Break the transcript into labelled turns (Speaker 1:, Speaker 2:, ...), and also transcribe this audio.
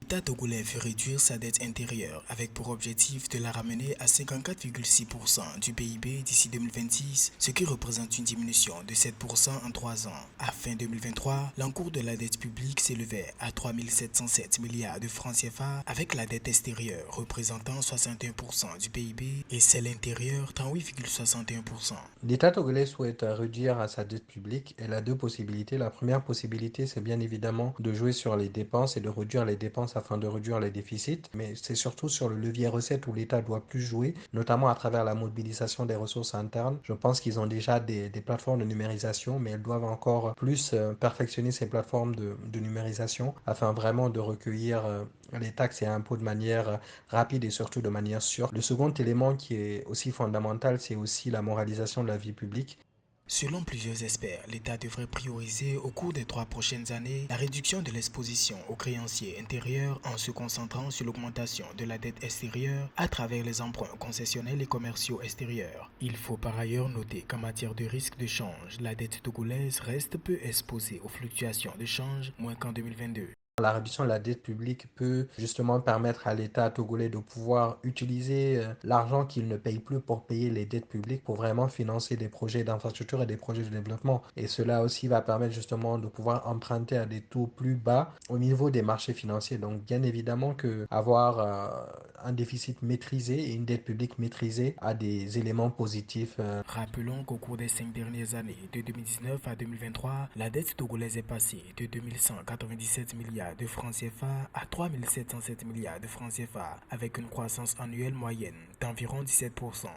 Speaker 1: l'État togolais veut réduire sa dette intérieure avec pour objectif de la ramener à 54,6% du PIB d'ici 2026, ce qui représente une diminution de 7% en 3 ans. À fin 2023, l'encours de la dette publique s'élevait à 3 707 milliards de francs CFA avec la dette extérieure représentant 61% du PIB et celle intérieure 38,61%.
Speaker 2: L'État togolais souhaite réduire sa dette publique. Elle a deux possibilités. La première possibilité, c'est bien évidemment de jouer sur les dépenses et de réduire les dépenses afin de réduire les déficits. Mais c'est surtout sur le levier recettes où l'État doit plus jouer, notamment à travers la mobilisation des ressources internes. Je pense qu'ils ont déjà des plateformes de numérisation, mais elles doivent encore plus perfectionner ces plateformes de numérisation afin vraiment de recueillir les taxes et impôts de manière rapide et surtout de manière sûre. Le second élément qui est aussi fondamental, c'est aussi la moralisation de la vie publique.
Speaker 1: Selon plusieurs experts, l'État devrait prioriser au cours des 3 prochaines années la réduction de l'exposition aux créanciers intérieurs en se concentrant sur l'augmentation de la dette extérieure à travers les emprunts concessionnels et commerciaux extérieurs. Il faut par ailleurs noter qu'en matière de risque de change, la dette togolaise reste peu exposée aux fluctuations de change, moins qu'en 2022.
Speaker 2: La réduction de la dette publique peut justement permettre à l'État togolais de pouvoir utiliser l'argent qu'il ne paye plus pour payer les dettes publiques pour vraiment financer des projets d'infrastructure et des projets de développement. Et cela aussi va permettre justement de pouvoir emprunter à des taux plus bas au niveau des marchés financiers. Donc bien évidemment que avoir un déficit maîtrisé et une dette publique maîtrisée a des éléments positifs.
Speaker 1: Rappelons qu'au cours des 5 dernières années, de 2019 à 2023, la dette togolaise est passée de 2197 milliards de francs CFA à 3707 milliards de francs CFA, avec une croissance annuelle moyenne d'environ 17%.